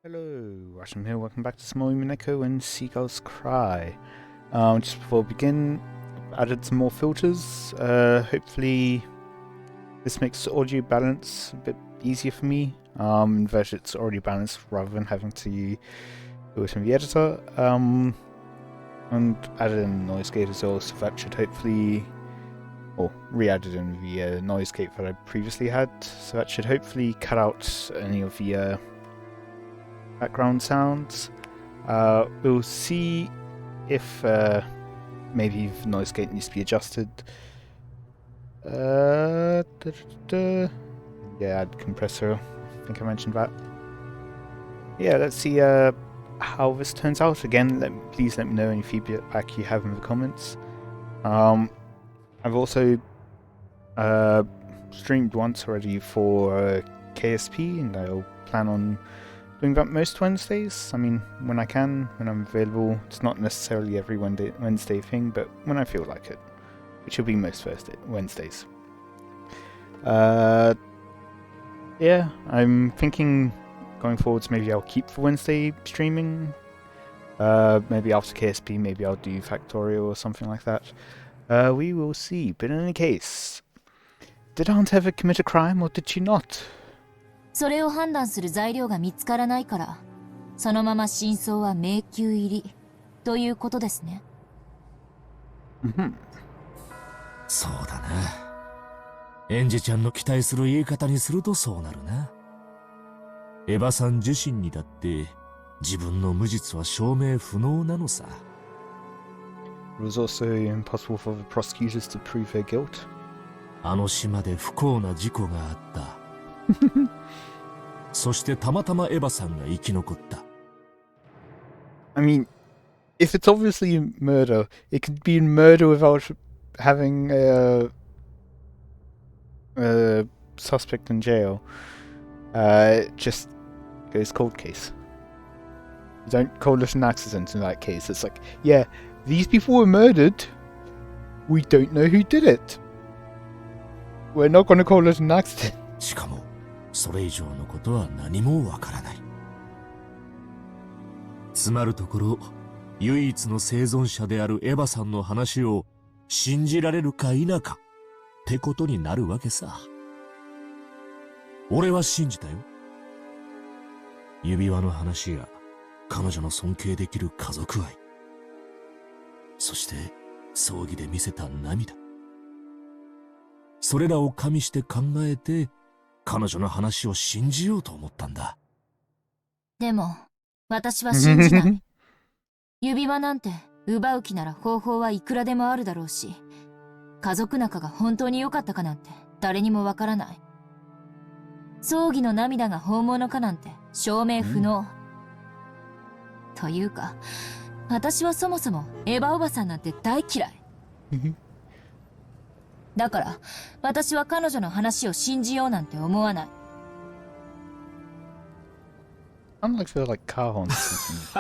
Hello, Watem here. Welcome back to Small Umineko When Seagulls Cry. Just before we begin, I've added some more filters. Hopefully, this makes the audio balance a bit easier for me. That it's already balanced rather than having to do it in the editor. And added in noise gate as well, so that should hopefully, or re-added in the noise gate that I previously had. So that should hopefully cut out any of the background sounds. We'll see if maybe the noise gate needs to be adjusted. Yeah, add compressor. I think I mentioned that. Yeah, let's see how this turns out. Again, please let me know any feedback you have in the comments. I've also streamed once already for KSP, and I'll plan on doing that most Wednesdays. I mean, when I can, when I'm available. It's not necessarily every Wednesday thing, but when I feel like it, which will be most Wednesdays. Yeah, I'm thinking going forwards, maybe I'll keep the Wednesday streaming. Maybe after KSP, maybe I'll do Factorial or something like that. We will see. But in any case, did Aunt ever commit a crime or did she not? それを判断する材料が見つからないから、そのまま真相は迷宮入りということですね。そうだな。エンジェちゃんの期待する言い方にするとそうなるな。エヴァさん自身にだって自分の無実は証明不能なのさ。It was also impossible for the prosecutors to prove their guilt. あの島で不幸な事故があった。そしてたまたまエヴァさんが生き残った。I mean, if it's obviously a murder, it could be a murder without having a suspect in jail. It just goes cold case. You don't call it an accident in that case. It's like, yeah, these people were murdered. We don't know who did it. We're not going to call it an accident. しかもそれ以上のことは何もわからない。つまるところ、唯一の生存者であるエヴァさんの話を信じられるか否かってことになるわけさ。俺は信じたよ。指輪の話や彼女の尊敬できる家族愛、そして葬儀で見せた涙、それらを加味して考えて彼女の話を信じようと思ったんだ。でも、私は信じない。指輪なんて奪う気なら方法はいくらでもあるだろうし、家族仲が本当に良かったかなんて誰にもわからない。葬儀の涙が本物かなんて証明不能。というか、私はそもそもエヴァおばさんなんて大嫌い。だから、私は彼女の話を信じようなんて思わない。I'm like feel like car horns.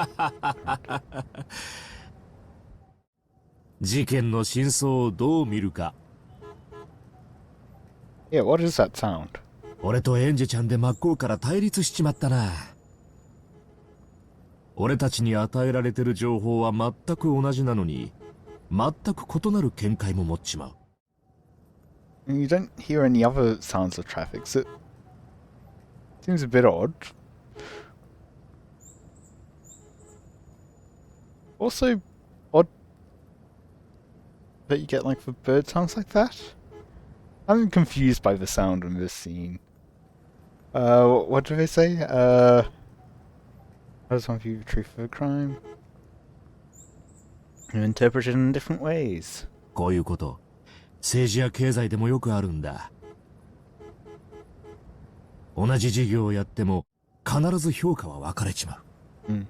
事件の真相をどう見るか。Yeah, what is that sound? 俺とエンジェちゃんで真っ向から対立しちまったな。俺たちに与えられてる情報は全く同じなのに、全く異なる見解も持っちまう。You don't hear any other sounds of traffic, so it seems a bit odd. Also, odd that you get like the bird sounds like that. I'm confused by the sound in this scene. What do they say? How does one view the truth of a crime? You interpret it in different ways. こういうこと。政治や経済でもよくあるんだ。同じ事業をやっても必ず評価は分かれちまう。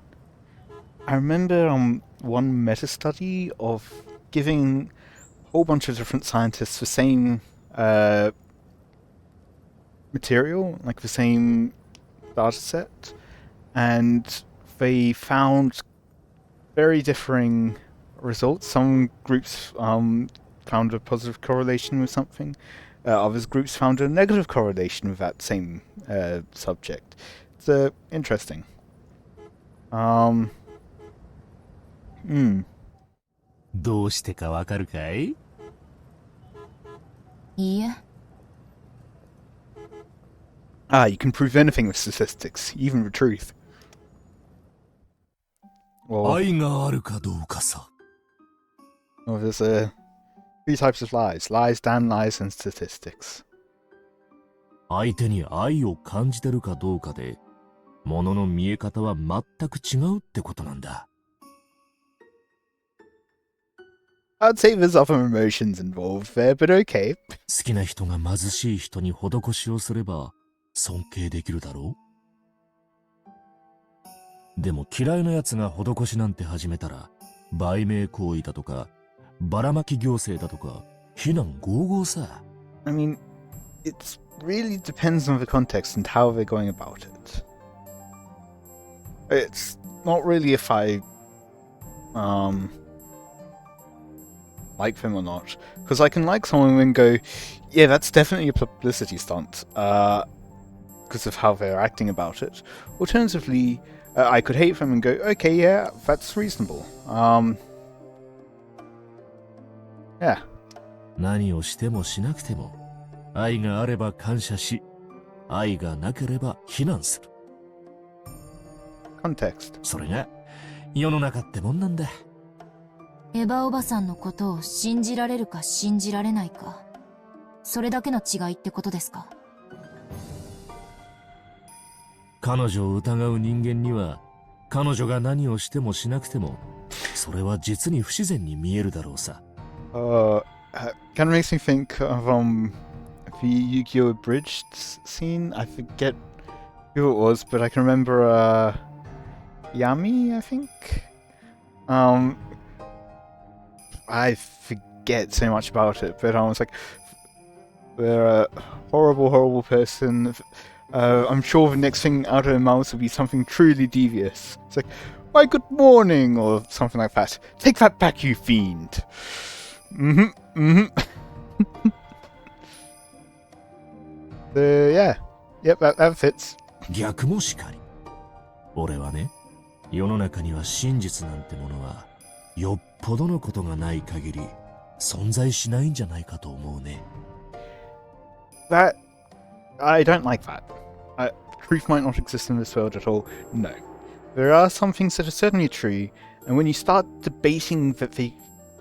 I remember one meta study of giving a whole bunch of different scientists the same material, like the same data set, and they found very differing results. Some groups found a positive correlation with something. Others groups found a negative correlation with that same subject. It's interesting. どうしてかわかるかい？いいえ。You can prove anything with statistics, even the truth. Well, 愛があるかどうかさ。there's three types of lies. Lies, damn lies, and statistics. 相手に愛を感じてるかどうかで、物の見え方は全く違うってことなんだ。I'd say there's other emotions involved there, but okay. 好きな人が貧しい人に施しをすれば尊敬できるだろう？でも嫌いな奴が施しなんて始めたら、売名行為だとか、ばらまき行政だとか、非難合々さ。I mean, it really depends on the context and how they're going about it. It's not really if I, like them or not. Because I can like someone and go, yeah, that's definitely a publicity stunt, because of how they're acting about it. Alternatively, I could hate them and go, okay, yeah, that's reasonable. Yeah. 何をしてもしなくても、愛があれば感謝し、愛がなければ非難する。Context. それが世の中ってもんなんだ。エヴァおばさんのことを信じられるか信じられないか、それだけの違いってことですか？彼女を疑う人間には、彼女が何をしてもしなくても、それは実に不自然に見えるだろうさ。Kind of makes me think of the Yu-Gi-Oh! Abridged scene. I forget who it was, but I can remember Yami, I think. I forget so much about it, but I was like, they're a horrible, horrible person. I'm sure the next thing out of their mouths will be something truly devious. It's like, why, good morning, or something like that. Take that back, you fiend. Yeah. Yep, that fits. 逆もしかり。俺はね、世の中には真実なんてものは、よっぽどのことがない限り、存在しないんじゃないかと思うね。I don't like that. Truth might not exist in this world at all. No. There are some things that are certainly true, and when you start debating that they,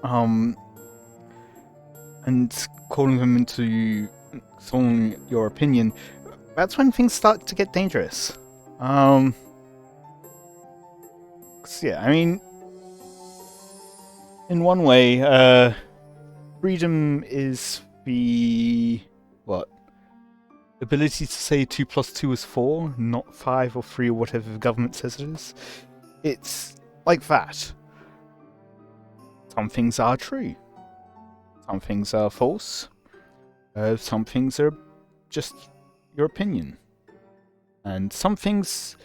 and calling them into your opinion, that's when things start to get dangerous. Yeah, I mean, in one way, freedom is the ability to say 2 + 2 is 4, not 5 or 3 or whatever the government says it is. It's like that. Some things are true. Some things are false. Some things are just your opinion. And some things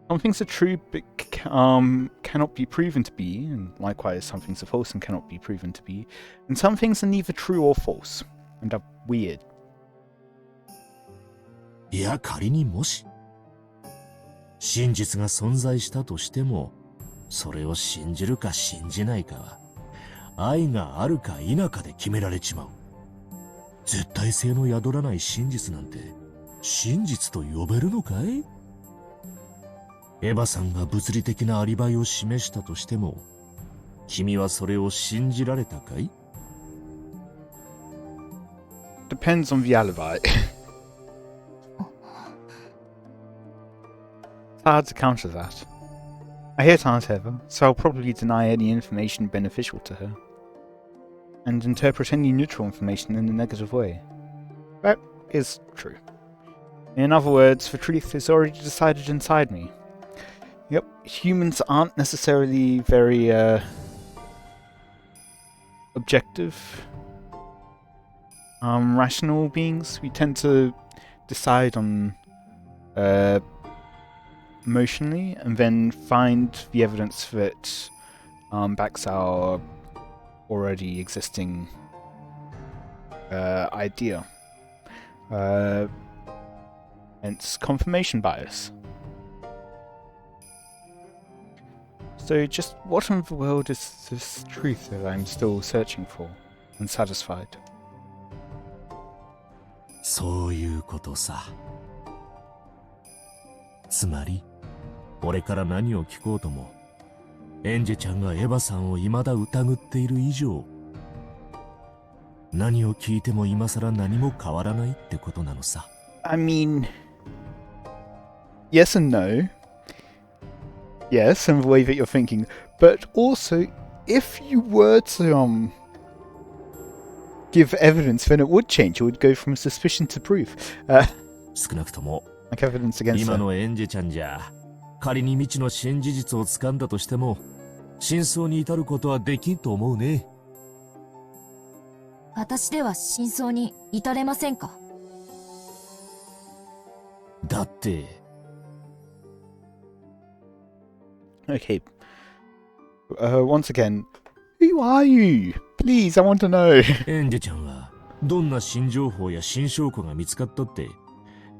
are true but cannot be proven to be, and likewise some things are false and cannot be proven to be. And some things are neither true or false, and are weird. いや、仮にもし、真実が存在したとしても、それを信じるか信じないかは、愛があるか否かで決められちまう。絶対性の宿らない真実なんて、真実と呼べるのかい？エヴァさんが物理的なアリバイを示したとしても、君はそれを信じられたかい？ Depends on the alibi. It's hard to counter that. I hate Aunt Heather, so I'll probably deny any information beneficial to her, and interpret any neutral information in a negative way. That is true. In other words, the truth is already decided inside me. Yep, humans aren't necessarily very objective, rational beings. We tend to decide on emotionally and then find the evidence that backs our already existing idea. Hence confirmation bias. So just what in the world is this truth that I'm still searching for, unsatisfied? そういうことさ。つまり、俺から何を聞こうとも、エンジェちゃんがエヴァさんを未だ疑っている以上、何を聞いても今更何も変わらないってことなのさ。I mean, yes and no. Yes, in the way that you're thinking, but also, if you were to give evidence, then it would change. It would go from suspicion to proof. 少なくとも、 like evidence against 今 her. のエンジェちゃんじゃ、仮に未知の新事実を掴んだとしても、真相に至ることはできんと思うね。私では真相に至れませんか？だって、Okay. Once again, who are you? Please, I want to know. エンジェちゃんは、どんな新情報や新証拠が見つかったって、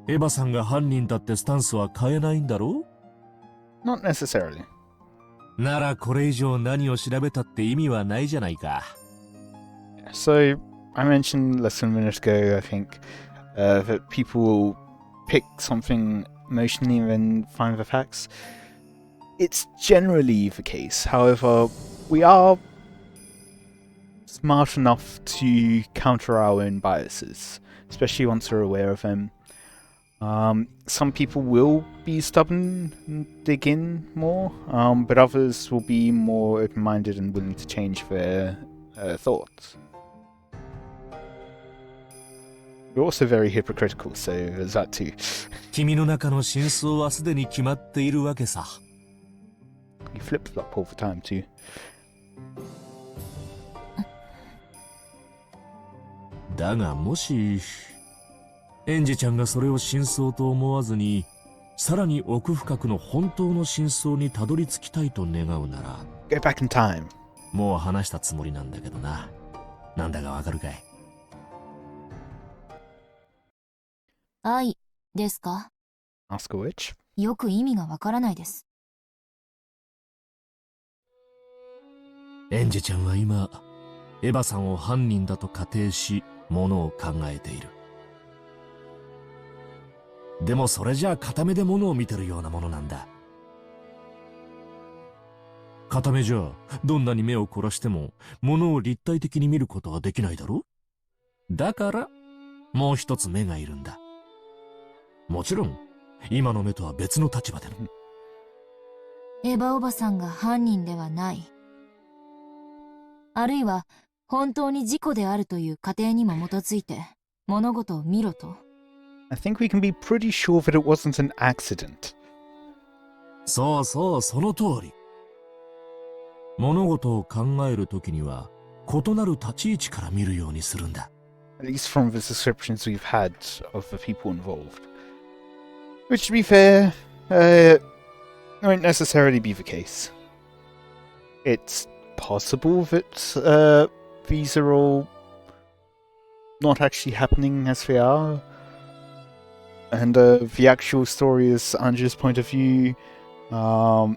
エヴァさんが犯人だってスタンスは変えないんだろう？ Not necessarily. ならこれ以上何を調べたって意味はないじゃないか。So, I mentioned less than a minute ago, I think, that people will pick something emotionally and then find the facts. It's generally the case. However, we are smart enough to counter our own biases, especially once we're aware of them. Some people will be stubborn and dig in more, but others will be more open-minded and willing to change their thoughts. We're also very hypocritical, so there's that too. 君の中の真相はすでに決まっているわけさ。You flip-flop all the time too. だがもし、エンジェちゃんがそれを真相と思わずに、さらに奥深くの本当の真相にたどり着きたいと願うなら、Go back in time. もう話したつもりなんだけどな。なんだかわかるかい？愛ですか？ Ask a witch. よく意味がわからないです。エンジェちゃんは今、エヴァさんを犯人だと仮定し、ものを考えている。でもそれじゃあ片目でものを見てるようなものなんだ。片目じゃどんなに目を凝らしても、ものを立体的に見ることはできないだろ？だから、もう一つ目がいるんだ。もちろん、今の目とは別の立場での。エヴァおばさんが犯人ではない。あるいは、本当に事故であるという仮定にも基づいて、物事を見ろと。I think we can be pretty sure that it wasn't an accident. そうそう、その通り。物事を考えるときには、異なる立ち位置から見るようにするんだ。At least from the descriptions we've had of the people involved. Which, to be fair, won't necessarily be the case. It's possible that these are all not actually happening as they are. And the actual story is Anja's point of view. And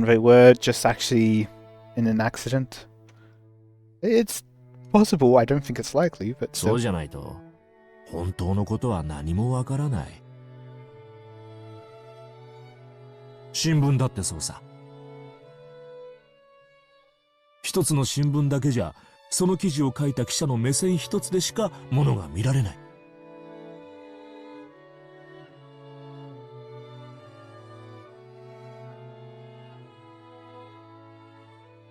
they were just actually in an accident. It's possible. I don't think it's likely, but そうじゃないと、本当のことは何もわからない。新聞だってそうさ。一つの新聞だけじゃ、その記事を書いた記者の目線一つでしかものが見られない。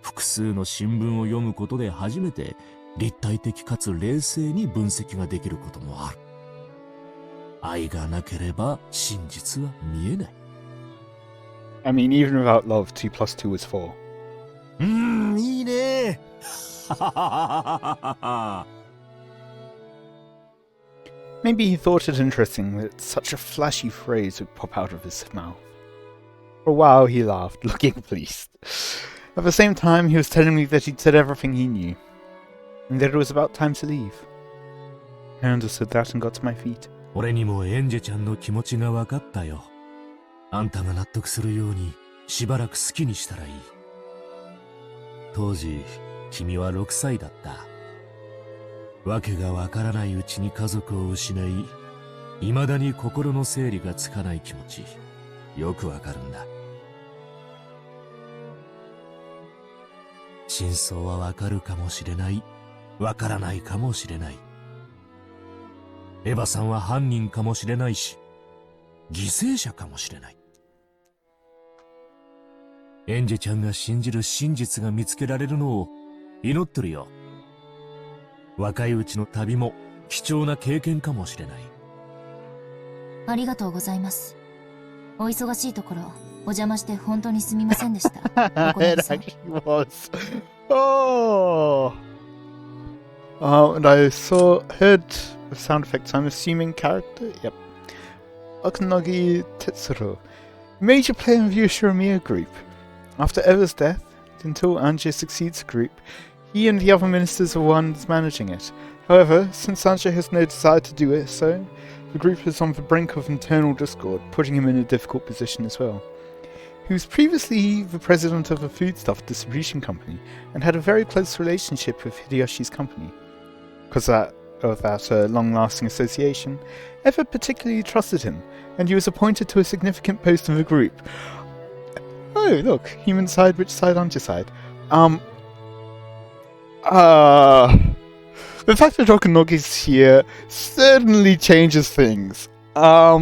複数の新聞を読むことで初めて立体的かつ冷静に分析ができることもある。愛がなければ真実は見えない。I mean, even without love, 2 plus 2 is 4. いいね。Maybe he thought it interesting that such a flashy phrase would pop out of his mouth. For a while he laughed, looking pleased. At the same time, he was telling me that he'd said everything he knew, and that it was about time to leave. I understood that and got to my feet. 俺にもエンジェちゃんの気持ちが分かったよ。あんたが納得するようにしばらく好きにしたらいい。当時君は6歳だった。わけがわからないうちに家族を失い、未だに心の整理がつかない気持ち、よくわかるんだ。真相はわかるかもしれない、わからないかもしれない。エヴァさんは犯人かもしれないし、犠牲者かもしれない。エンジェちゃんが信じる真実が見つけられるのを祈ってるよ。若いうちの旅も貴重な経験かもしれない。ありがとうございます。お忙しいところお邪魔して本当にすみませんでした。It actually was. Oh. And I heard the sound effects. I'm assuming character. Yep. Okanogi Tetsuro, major player of Yoshiramiya group. After Eva's death, until Anje succeeds the group, he and the other ministers are the ones managing it. However, since Anje has no desire to do it so, the group is on the brink of internal discord, putting him in a difficult position as well. He was previously the president of a foodstuff distribution company and had a very close relationship with Hideyoshi's company. Because of that long-lasting association, Eva particularly trusted him, and he was appointed to a significant post in the group. Oh, look, human side, witch side, Anje side. The fact that Okanogi's here certainly changes things. I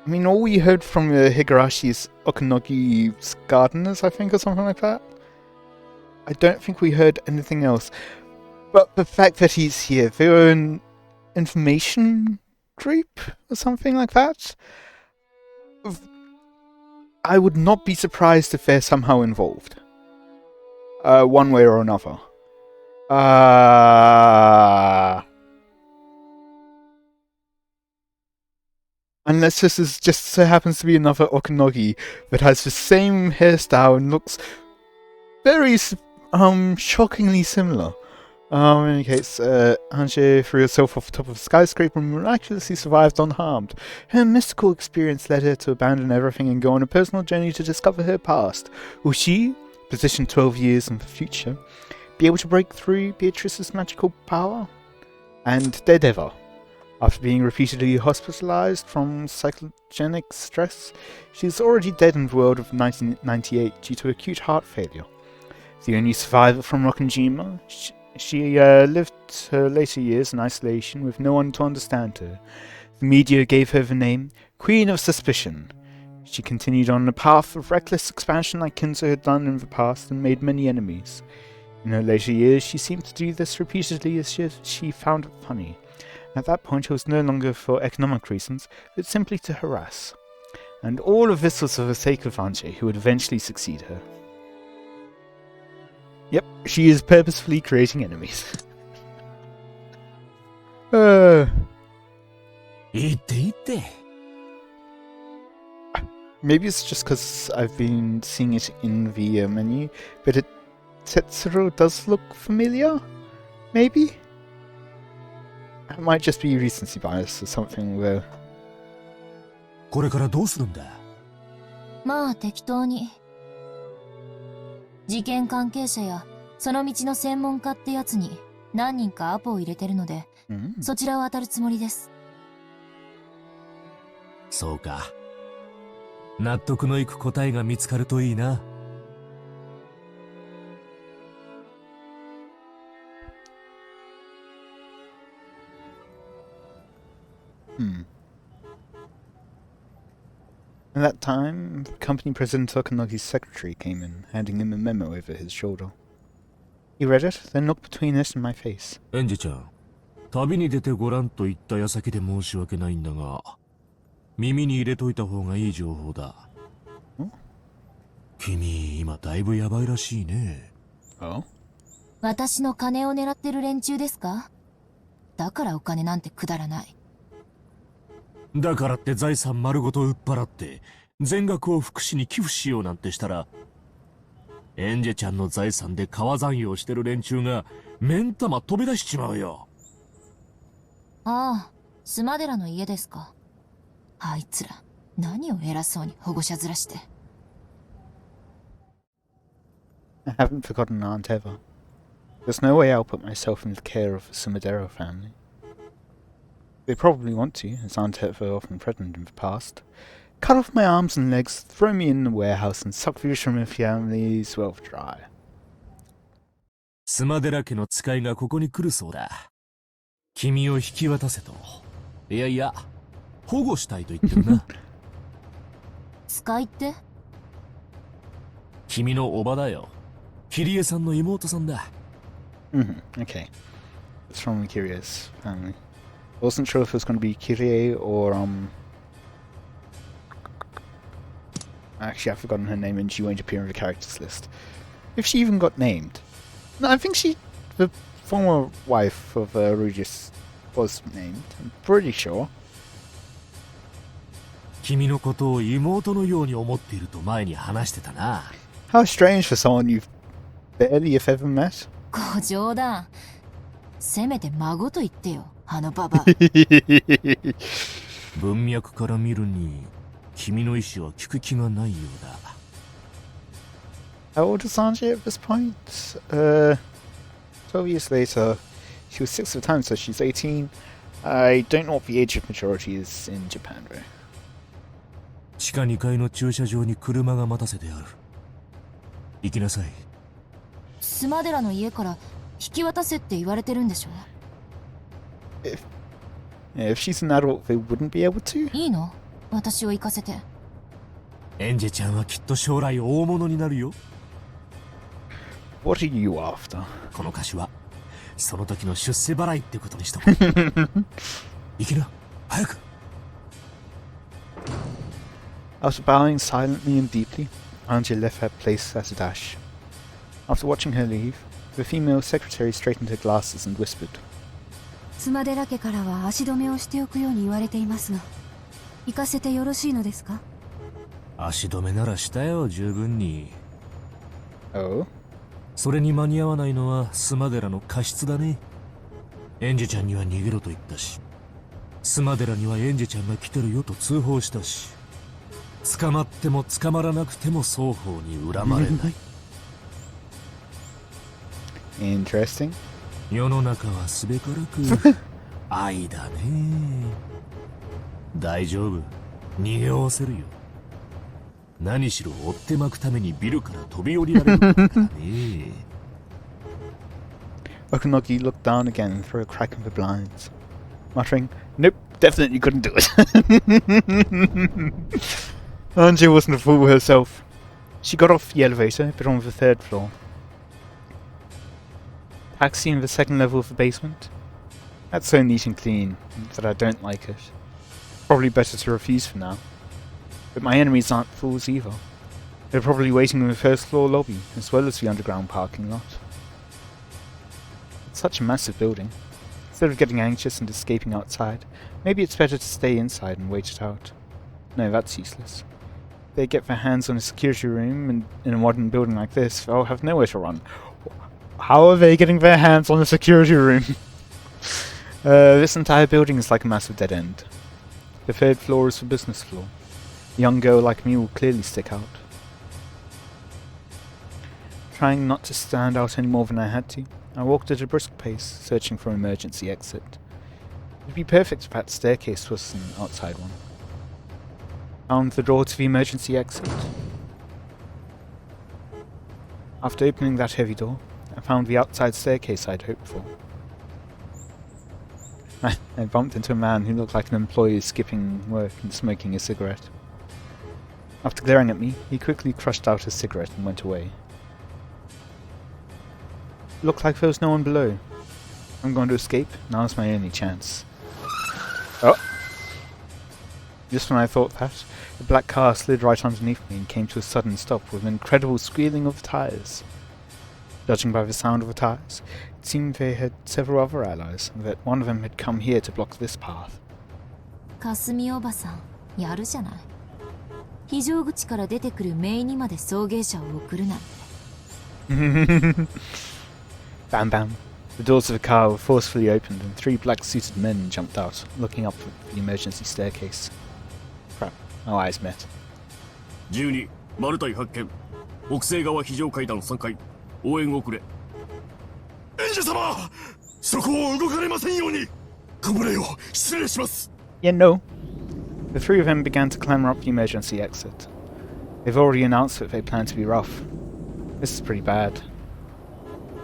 mean, all we heard from Higurashi is Okanogi's gardeners, I think, or something like that. I don't think we heard anything else. But the fact that he's here, they're an information group or something like that. I would not be surprised if they're somehow involved. One way or another. Unless this is just so happens to be another Okanogi that has the same hairstyle and looks very shockingly similar. In any case, Anje threw herself off the top of a skyscraper and miraculously survived unharmed. Her mystical experience led her to abandon everything and go on a personal journey to discover her past. Will she, positioned 12 years in the future, be able to break through Beatrice's magical power? And dead ever. After being repeatedly hospitalized from psychogenic stress, she is already dead in the world of 1998 due to acute heart failure. The only survivor from Rokkenjima, she lived her later years in isolation with no one to understand her. The media gave her the name Queen of Suspicion. She continued on a path of reckless expansion like Kinzo had done in the past and made many enemies. In her later years, she seemed to do this repeatedly as she found it funny. At that point, it was no longer for economic reasons, but simply to harass. And all of this was for the sake of Anje, who would eventually succeed her. Yep, she is purposefully creating enemies. Maybe it's just because I've been seeing it in the menu, but Tetsuro does look familiar? Maybe? It might just be recency bias or something where... これからどうするんだ？まあ適当に。事件関係者やその道の専門家ってやつに何人かアポを入れてるので、そちらを当たるつもりです。そうか。納得のいく答えが見つかるといいな。At that time, company president Okanogi's secretary came in, handing him a memo over his shoulder. He read it, then looked between it and my face. エンジちゃん、旅に出てごらんと言った矢先で申し訳ないんだが、耳に入れといた方がいい情報だ。君、今だいぶやばいらしいね。私の金を狙ってる連中ですか？だからお金なんてくだらない。だからって財産丸ごと売っ払って全額を福祉に寄付しようなんてしたらエンジェちゃんの財産で川残業してる連中が目ん玉飛び出しちまうよ。ああ、スマデラの家ですか。あいつら、何を偉そうに保護者面して。I haven't forgotten Aunt Eva. There's no way I'll put myself in the care of the Sumadera family. They probably want to, as Aunt Eva often threatened in the past. Cut off my arms and legs, throw me in the warehouse, and suck fish from my family's wealth dry. スマデラ家の使いがここに来るそうだ。君を引き渡せと。いやいや、保護したいと言ってるな。使いって？君のおばだよ。キリエさんの妹さんだ。Okay. It's from Kirie's family. Wasn't sure if it was going to be Kirie or, Actually, I've forgotten her name and she won't appear in the characters list. If she even got named. No, I think the former wife of Regis was named. I'm pretty sure. 君のことを妹のように思っていると前に話してたな。How strange for someone you've barely if ever met. ご冗談。せめて孫と言ってよ、あのババア。文脈から見るに、君の意志は聞く気がないようだ。How old is Sanjay at this point? 12 years later. She was 6 at the time, so she's 18. I don't know what the age of majority is in Japan, though. 地下2階の駐車場に車が待たせてある。行きなさい。スマデラの家から引き渡せって言われてるんでしょ？ If she's an adult, they wouldn't be able to? いいの？私を行かせて。エンジェちゃんはきっと将来大物になるよ。What are you after? この歌詞はその時の出世払いってことにしとこう。行きな、早く。After bowing silently and deeply, Anja left her place at a dash. After watching her leave, the female secretary straightened her glasses and whispered. スマデラ家からは足止めをしておくように言われていますが、行かせてよろしいのですか？足止めならしたよ、十分に。Oh? それに間に合わないのはスマデラの過失だね。エンジェちゃんには逃げろと言ったし、スマデラにはエンジェちゃんが来てるよと通報したし、捕まっても捕まらなくても双方に恨まれない。Interesting. 世の中はすべからく愛だね。大丈夫、逃げおわせるよ。何しろ追ってまくためにビルから飛び降りられるからね。Okanogi looked down again through a crack in the blinds, muttering, "Nope, definitely couldn't do it." Anja wasn't a fool herself. She got off the elevator, but on the 3rd floor. Taxi in the 2nd level of the basement? That's so neat and clean that I don't like it. Probably better to refuse for now. But my enemies aren't fools either. They're probably waiting in the 1st floor lobby, as well as the underground parking lot. It's such a massive building. Instead of getting anxious and escaping outside, maybe it's better to stay inside and wait it out. No, that's useless. If they get their hands on a security room in a modern building like this, they'll have nowhere to run. How are they getting their hands on a security room? This entire building is like a massive dead end. The 3rd floor is the business floor. A young girl like me will clearly stick out. Trying not to stand out any more than I had to, I walked at a brisk pace, searching for an emergency exit. It would be perfect if that staircase was an outside one. Found the door to the emergency exit. After opening that heavy door, I found the outside staircase I'd hoped for. I bumped into a man who looked like an employee skipping work and smoking a cigarette. After glaring at me, he quickly crushed out his cigarette and went away. It looked like there was no one below. I'm going to escape. Now's my only chance. Oh! Just when I thought that, the black car slid right underneath me and came to a sudden stop with an incredible squealing of the tyres. Judging by the sound of the tyres, it seemed they had several other allies, and that one of them had come here to block this path. かすみおばさん、やるじゃない。非常口から出てくるメイにまで送迎車を送るなんて。Bam bam. The doors of the car were forcefully opened and 3 black-suited men jumped out, looking up the emergency staircase. Crap, our eyes met. 12マルタイ発見北西側非常階段3階応援遅れエンジェ様そこを動かれませんようにご無礼を失礼します Yeah, no. The 3 of them began to clamber up the emergency exit. They've already announced that they plan to be rough. This is pretty bad.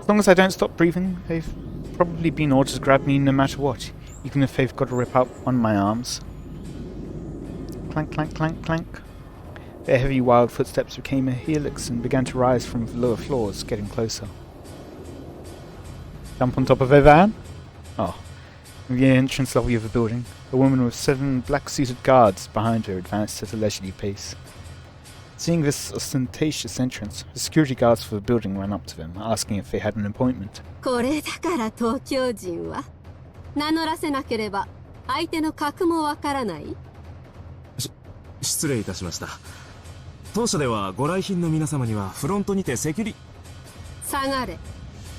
As long as I don't stop breathing, they've probably been ordered to grab me no matter what, even if they've got to rip out one of my arms. Clank, clank, clank, clank. Their heavy, wild footsteps became a helix and began to rise from the lower floors, getting closer. Jump on top of a van? Oh. In the entrance lobby of the building, a woman with 7 black-suited guards behind her advanced at a leisurely pace. Seeing this ostentatious entrance, the security guards for the building ran up to them, asking if they had an appointment. これだから東京人は名乗らせなければ相手の格もわからない。失礼いたしました当社ではご来賓の皆様にはフロントにてセキュリ下がれ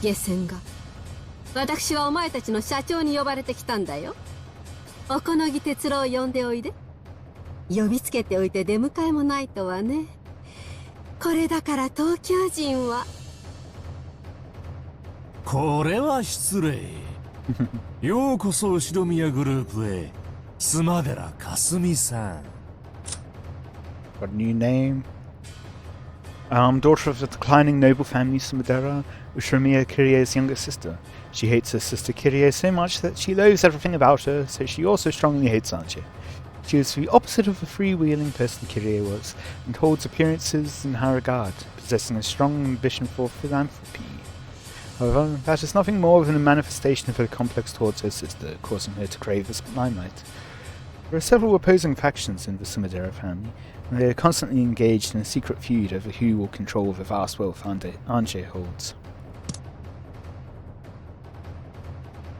下船が私はお前たちの社長に呼ばれてきたんだよ。おこのぎ哲郎を呼んでおいで。呼びつけておいて出迎えもないとはね。これだから東京人はこれは失礼ようこそ後ろ宮グループへスマデラかすみさん Got a new name. Daughter of the declining noble family Sumadera, Ushimiya Kirie's younger sister. She hates her sister Kirie so much that she loathes everything about her, so she also strongly hates Anche. She is the opposite of the freewheeling person Kirie was, and holds appearances in high regard, possessing a strong ambition for philanthropy. However, that is nothing more than a manifestation of her complex towards her sister, causing her to crave the limelight. There are several opposing factions in the Sumadera family, and they are constantly engaged in a secret feud over who will control the vast wealth Anche holds.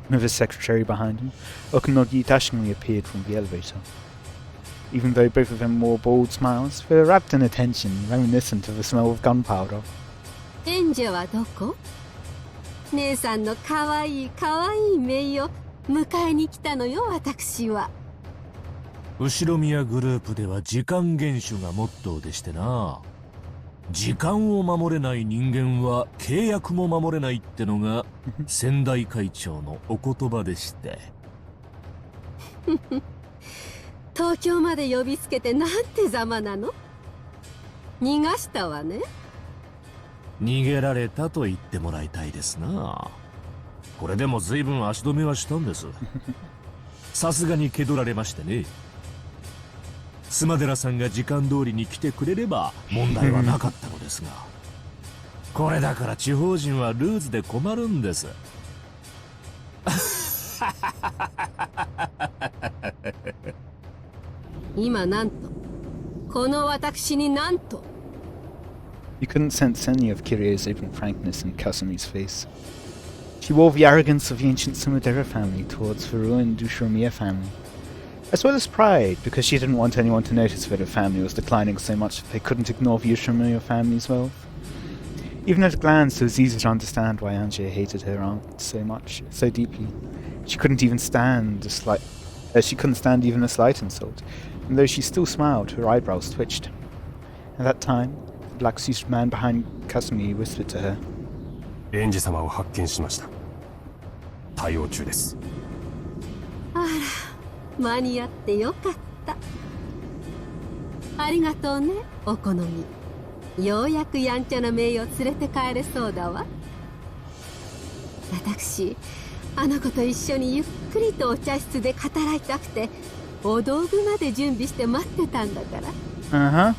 With his secretary behind him, Okanogi dashingly appeared from the elevator. Even though both of them wore bald smiles, they were wrapped in a tension reminiscent of the smell of gunpowder. エンジェはどこ？姉さんのかわいい姪を迎えに来たのよ私は。後ろ宮グループでは時間厳守がモットーでしてな時間を守れない人間は契約も守れないってのが先代会長のお言葉でして東京まで呼びつけてなんてざまなの？逃がしたわね。逃げられたと言ってもらいたいですなこれでも随分足止めはしたんですさすがに蹴取られましてねスマデラさんが時間通りに来てくれれば問題はなかったのですがこれだから地方人はルーズで困るんです今なんとこの私になんと You couldn't sense any of Kirie's open frankness in Kasumi's face. She wore the arrogance of the ancient Sumadera family towards the ruined Ushimiya family, as well as pride, because she didn't want anyone to notice that her family was declining so much that they couldn't ignore the Ushimiya family's wealth. Even at a glance, it was easy to understand why Angie hated her aunt so much, so deeply. She couldn't stand even a slight insult, and though she still smiled, her eyebrows twitched. At that time, the black-suited man behind Kasumi whispered to her, エンジ様を発見しました対応中ですあら間に合ってよかった。ありがとうねお好み。ようやくやんちゃな姪を連れて帰れそうだわ。私あの子と一緒にゆっくりとお茶室で語らいたくてお道具まで準備して待ってたんだから。Uh-huh.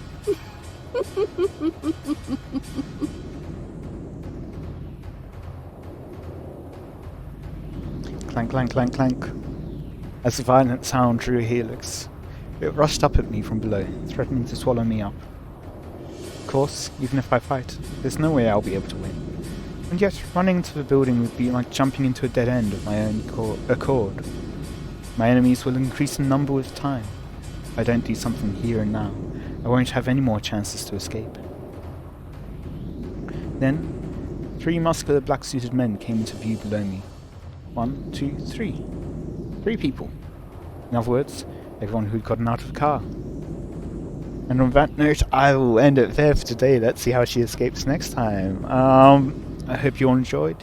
Clank, clank, clank, clank. As the violent sound drew a helix, it rushed up at me from below, threatening to swallow me up. Of course, even if I fight, there's no way I'll be able to win. And yet, running into the building would be like jumping into a dead end of my own accord. My enemies will increase in number with time. If I don't do something here and now, I won't have any more chances to escape. Then, 3 muscular black-suited men came into view below me. 1, 2, 3. 3 people. In other words, everyone who'd gotten out of the car. And on that note, I will end it there for today. Let's see how she escapes next time. I hope you all enjoyed.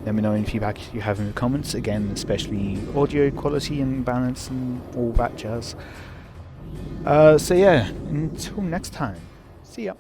Let me know any feedback you have in the comments. Again, especially audio quality and balance and all that jazz. So yeah, until next time. See ya.